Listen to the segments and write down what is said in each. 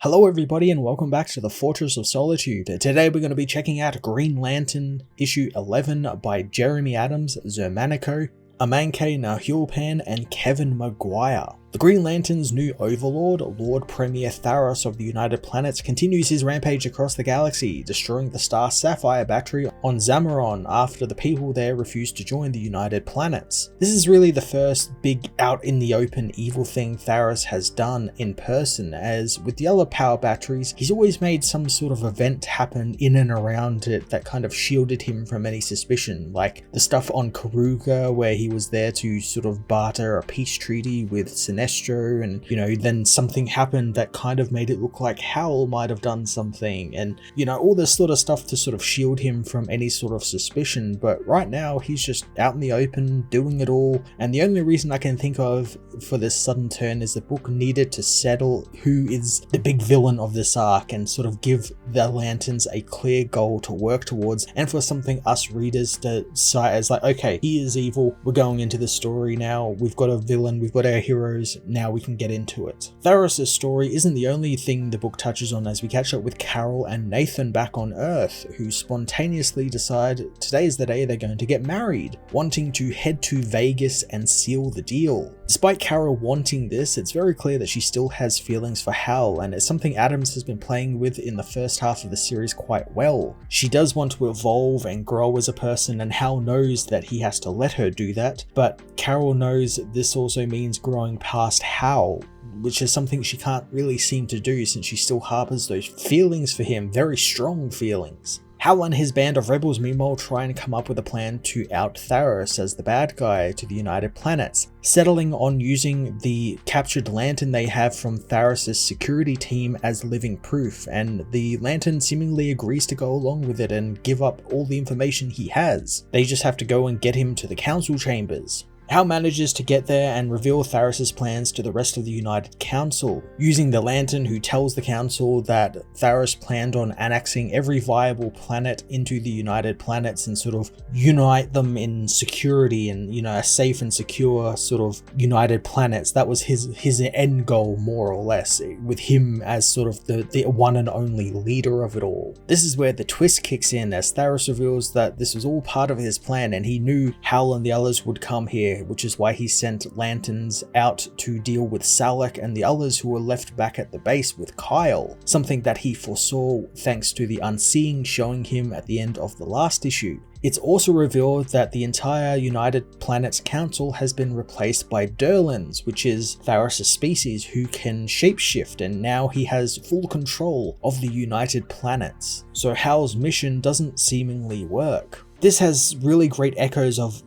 Hello everybody and welcome back to the Fortress of Solitude. Today we're going to be checking out Green Lantern issue 11 by Jeremy Adams, Zermanico, Amanke Nahulpan and Kevin Maguire. The Green Lantern's new overlord, Lord Premier Tharros of the United Planets, continues his rampage across the galaxy, destroying the Star Sapphire battery on Zamaron after the people there refused to join the United Planets. This is really the first big out-in-the-open evil thing Tharros has done in person, as with the other power batteries, he's always made some sort of event happen in and around it that kind of shielded him from any suspicion, like the stuff on Karuga where he was there to sort of barter a peace treaty with Sinestro, and then something happened that kind of made it look like Howl might have done something, and all this sort of stuff to sort of shield him from any sort of suspicion. But right now he's just out in the open doing it all, and the only reason I can think of for this sudden turn is the book needed to settle who is the big villain of this arc and sort of give the Lanterns a clear goal to work towards, and for something us readers to cite as like, okay, he is evil, we're going into the story now, we've got a villain, we've got our heroes, now we can get into it. Tharros' story isn't the only thing the book touches on, as we catch up with Carol and Nathan back on Earth, who spontaneously decide today is the day they're going to get married, wanting to head to Vegas and seal the deal. Despite Carol wanting this, it's very clear that she still has feelings for Hal, and it's something Adams has been playing with in the first half of the series quite well. She does want to evolve and grow as a person, and Hal knows that he has to let her do that, but Carol knows this also means growing past Hal, which is something she can't really seem to do since she still harbors those feelings for him, very strong feelings. Hal and his band of rebels meanwhile try and come up with a plan to out Tharros as the bad guy to the United Planets, settling on using the captured lantern they have from Tharros' security team as living proof, and the lantern seemingly agrees to go along with it and give up all the information he has. They just have to go and get him to the council chambers. Hal manages to get there and reveal Tharros' plans to the rest of the United Council, using the Lantern, who tells the Council that Tharros planned on annexing every viable planet into the United Planets and sort of unite them in security and, a safe and secure sort of United Planets. That was his end goal, more or less, with him as sort of the one and only leader of it all. This is where the twist kicks in, as Tharros reveals that this was all part of his plan and he knew Hal and the others would come here, which is why he sent Lanterns out to deal with Salak and the others who were left back at the base with Kyle, something that he foresaw thanks to the Unseeing showing him at the end of the last issue. It's also revealed that the entire United Planets Council has been replaced by Durlans, which is Tharros' species who can shapeshift, and now he has full control of the United Planets. So Hal's mission doesn't seemingly work. This has really great echoes of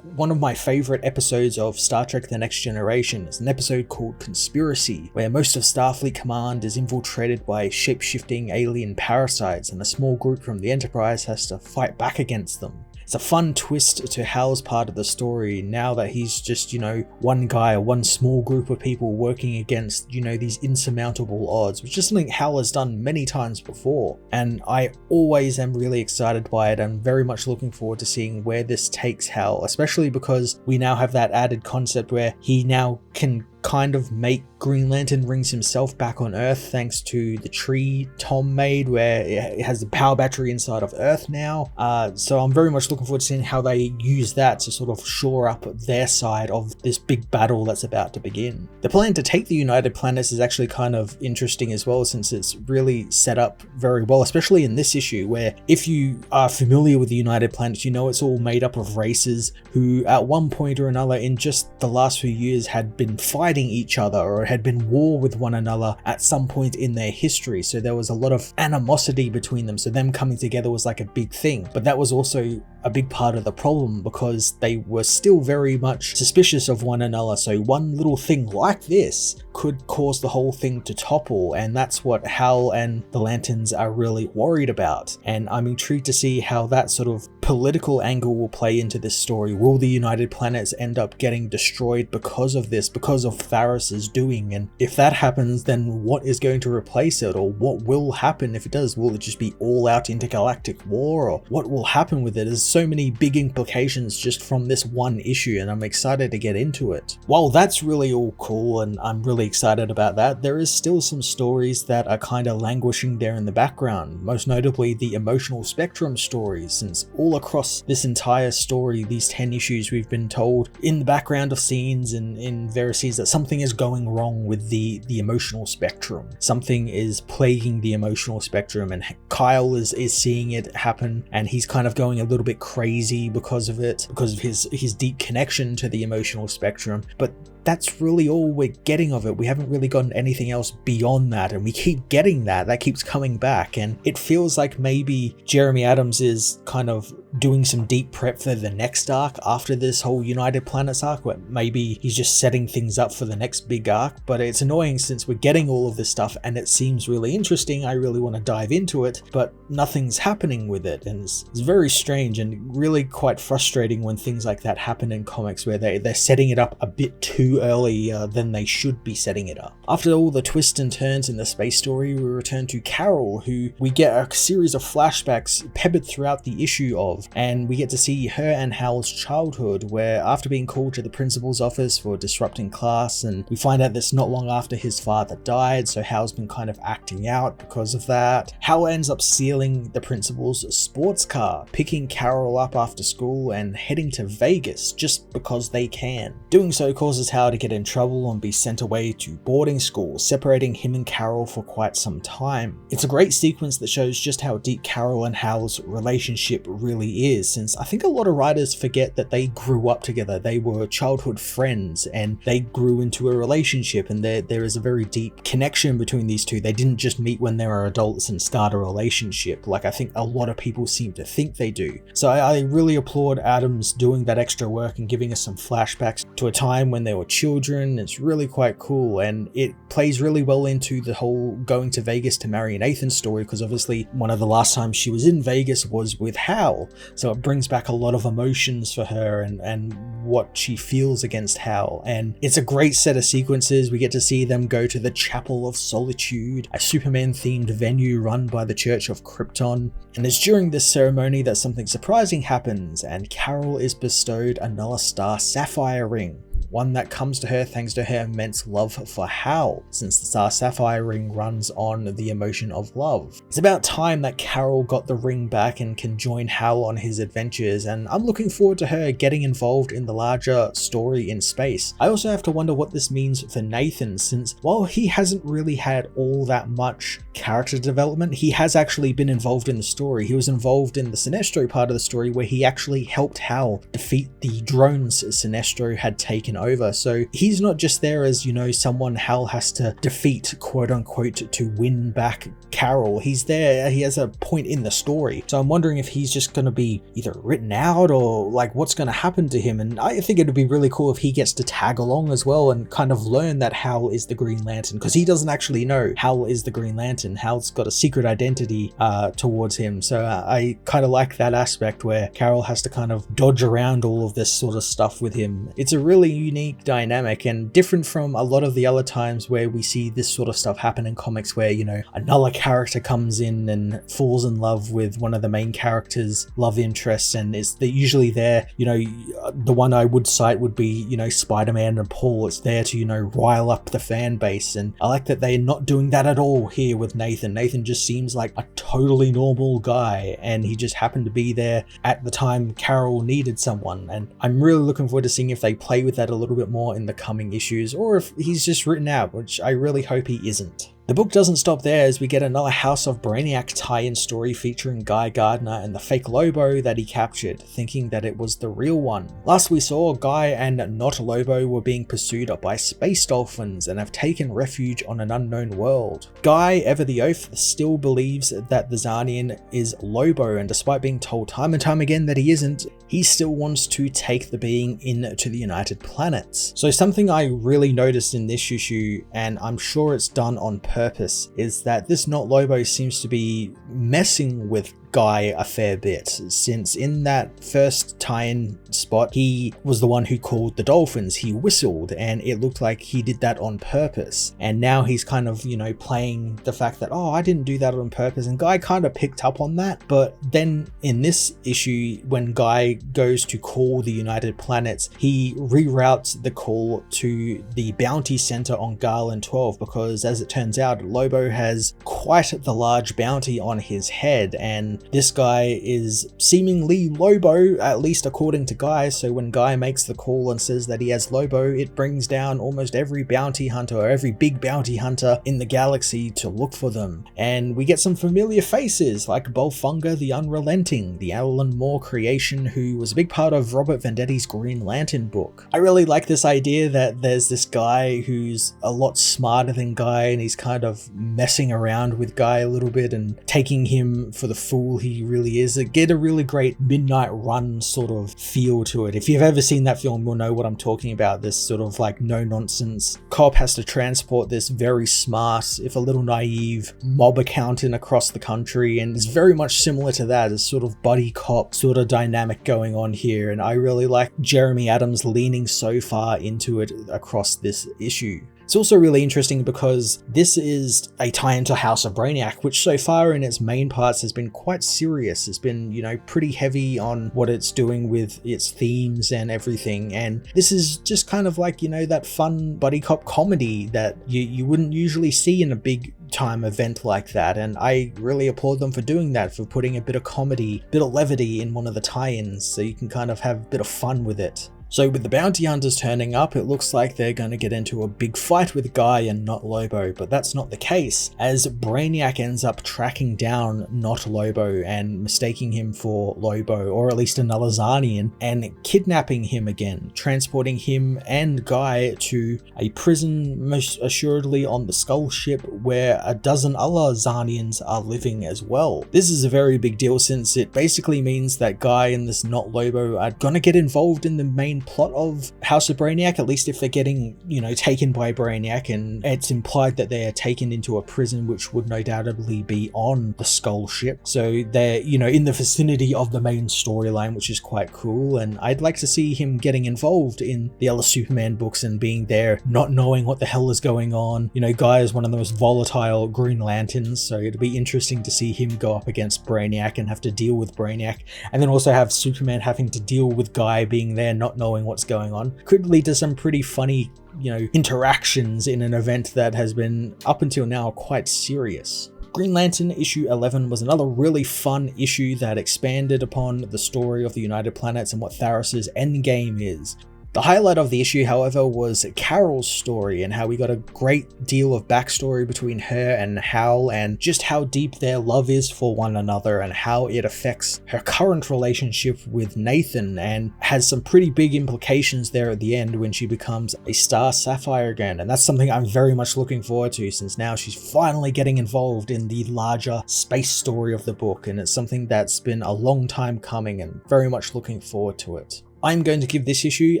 one of my favorite episodes of Star Trek The Next Generation. It's an episode called Conspiracy, where most of Starfleet Command is infiltrated by shape-shifting alien parasites, and a small group from the Enterprise has to fight back against them. It's a fun twist to Hal's part of the story, now that he's just, one guy, one small group of people working against, these insurmountable odds, which is something Hal has done many times before. And I always am really excited by it. I'm very much looking forward to seeing where this takes Hal, especially because we now have that added concept where he now can kind of make Green Lantern rings himself back on Earth thanks to the tree Tom made, where it has the power battery inside of Earth now. So I'm very much looking forward to seeing how they use that to sort of shore up their side of this big battle that's about to begin. The plan to take the United Planets is actually kind of interesting as well, since it's really set up very well, especially in this issue, where if you are familiar with the United Planets, it's all made up of races who at one point or another in just the last few years had been fighting each other or had been war with one another at some point in their history. So there was a lot of animosity between them, so them coming together was like a big thing. But that was also a big part of the problem, because they were still very much suspicious of one another. So one little thing like this could cause the whole thing to topple, and that's what Hal and the Lanterns are really worried about. And I'm intrigued to see how that sort of political angle will play into this story? Will the United Planets end up getting destroyed because of this, because of Tharros' doing? And if that happens, then what is going to replace it, or what will happen if it does? Will it just be all out intergalactic war, or what will happen with it? There's so many big implications just from this one issue, and I'm excited to get into it. While that's really all cool and I'm really excited about that, there is still some stories that are kind of languishing there in the background, most notably the emotional spectrum stories, since all across this entire story, these 10 issues, we've been told in the background of scenes and in various scenes that something is going wrong with the emotional spectrum. Something is plaguing the emotional spectrum, and Kyle is seeing it happen, and he's kind of going a little bit crazy because of it, because of his deep connection to the emotional spectrum. But that's really all we're getting of it. We haven't really gotten anything else beyond that, and we keep getting that keeps coming back, and it feels like maybe Jeremy Adams is kind of doing some deep prep for the next arc after this whole United Planets arc, where maybe he's just setting things up for the next big arc. But it's annoying since we're getting all of this stuff and it seems really interesting. I really want to dive into it, but nothing's happening with it, and it's very strange and really quite frustrating when things like that happen in comics, where they're setting it up a bit too early than they should be setting it up. After all the twists and turns in the space story, we return to Carol, who we get a series of flashbacks peppered throughout the issue of, and we get to see her and Hal's childhood, where after being called to the principal's office for disrupting class, and we find out that's not long after his father died, so Hal's been kind of acting out because of that. Hal ends up stealing the principal's sports car, picking Carol up after school and heading to Vegas just because they can. Doing so causes Hal to get in trouble and be sent away to boarding school, separating him and Carol for quite some time. It's a great sequence that shows just how deep Carol and Hal's relationship really is, since I think a lot of writers forget that they grew up together. They were childhood friends and they grew into a relationship, and there is a very deep connection between these two. They didn't just meet when they were adults and start a relationship like I think a lot of people seem to think they do. So I really applaud Adams doing that extra work and giving us some flashbacks to a time when they were children. It's really quite cool, and it plays really well into the whole going to Vegas to marry Nathan story, because obviously one of the last times she was in Vegas was with Hal, so it brings back a lot of emotions for her and what she feels against Hal. And it's a great set of sequences. We get to see them go to the Chapel of Solitude, a Superman themed venue run by the Church of Krypton, and it's during this ceremony that something surprising happens, and Carol is bestowed another star sapphire ring, one that comes to her thanks to her immense love for Hal, since the Star Sapphire ring runs on the emotion of love. It's about time that Carol got the ring back and can join Hal on his adventures, and I'm looking forward to her getting involved in the larger story in space. I also have to wonder what this means for Nathan, since while he hasn't really had all that much character development, he has actually been involved in the story. He was involved in the Sinestro part of the story, where he actually helped Hal defeat the drones Sinestro had taken over. So he's not just there as, you know, someone Hal has to defeat, quote unquote, to win back Carol. He's there, he has a point in the story. So I'm wondering if he's just going to be either written out or like what's going to happen to him. And I think it would be really cool if he gets to tag along as well and kind of learn that Hal is the Green Lantern, because he doesn't actually know Hal is the Green Lantern. Hal's got a secret identity towards him. So I kind of like that aspect where Carol has to kind of dodge around all of this sort of stuff with him. It's a really unique dynamic and different from a lot of the other times where we see this sort of stuff happen in comics, where, you know, another character comes in and falls in love with one of the main characters' love interests, and they're usually there, you know, the one I would cite would be, you know, Spider-Man and Paul. It's there to, you know, rile up the fan base, and I like that they're not doing that at all here with Nathan. Nathan just seems like a totally normal guy, and he just happened to be there at the time Carol needed someone, and I'm really looking forward to seeing if they play with that a little bit more in the coming issues, or if he's just written out, which I really hope he isn't. The book doesn't stop there, as we get another House of Brainiac tie-in story featuring Guy Gardner and the fake Lobo that he captured, thinking that it was the real one. Last we saw, Guy and not Lobo were being pursued by space dolphins and have taken refuge on an unknown world. Guy, ever the oath, still believes that the Czarnian is Lobo, and despite being told time and time again that he isn't, he still wants to take the being into the United Planets. So something I really noticed in this issue, and I'm sure it's done on purpose, is that this Not Lobo seems to be messing with Guy a fair bit, since in that first tie-in spot, he was the one who called the dolphins, he whistled, and it looked like he did that on purpose. And now he's kind of, you know, playing the fact that, oh, I didn't do that on purpose, and Guy kind of picked up on that. But then in this issue, when Guy goes to call the United Planets, he reroutes the call to the bounty center on Garland 12, because as it turns out, Lobo has quite the large bounty on his head, and this guy is seemingly Lobo, at least according to Guy. So when Guy makes the call and says that he has Lobo, it brings down almost every bounty hunter, or every big bounty hunter in the galaxy, to look for them. And we get some familiar faces like Bolfunga the Unrelenting, the Alan Moore creation who was a big part of Robert Vendetti's Green Lantern book. I really like this idea that there's this guy who's a lot smarter than Guy, and he's kind of messing around with Guy a little bit and taking him for the fool he really is. It get a really great Midnight Run sort of feel to it. If you've ever seen that film, you'll know what I'm talking about. This sort of like no nonsense cop has to transport this very smart, if a little naive, mob accountant across the country, and it's very much similar to that, as sort of buddy cop sort of dynamic going on here. And I really like Jeremy Adams leaning so far into it across this issue. It's also really interesting because this is a tie into House of BRAINIAC, which so far in its main parts has been quite serious. It's been, you know, pretty heavy on what it's doing with its themes and everything. And this is just kind of like, you know, that fun buddy cop comedy that you wouldn't usually see in a big time event like that. And I really applaud them for doing that, for putting a bit of comedy, bit of levity in one of the tie-ins, so you can kind of have a bit of fun with it. So with the bounty hunters turning up, it looks like they're going to get into a big fight with Guy and not Lobo, but that's not the case, as Brainiac ends up tracking down not Lobo and mistaking him for Lobo, or at least another Czarnian, and kidnapping him again, transporting him and Guy to a prison, most assuredly on the Skull ship, where a dozen other Czarnians are living as well. This is a very big deal, since it basically means that Guy and this not Lobo are going to get involved in the main plot of House of BRAINIAC, at least if they're getting, you know, taken by Brainiac, and it's implied that they are taken into a prison which would no doubtably be on the Skull ship. So they're, you know, in the vicinity of the main storyline, which is quite cool, and I'd like to see him getting involved in the other Superman books and being there, not knowing what the hell is going on. You know, Guy is one of the most volatile Green Lanterns, so it'd be interesting to see him go up against Brainiac and have to deal with Brainiac, and then also have Superman having to deal with Guy being there, not knowing what's going on. Could lead to some pretty funny, you know, interactions in an event that has been up until now quite serious. Green Lantern issue 11 was another really fun issue that expanded upon the story of the United Planets and what Tharros' endgame is. The highlight of the issue, however, was Carol's story, and how we got a great deal of backstory between her and Hal, and just how deep their love is for one another, and how it affects her current relationship with Nathan, and has some pretty big implications there at the end when she becomes a Star Sapphire again. And that's something I'm very much looking forward to, since now she's finally getting involved in the larger space story of the book, and it's something that's been a long time coming, and very much looking forward to it. I'm going to give this issue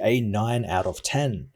a 9 out of 10.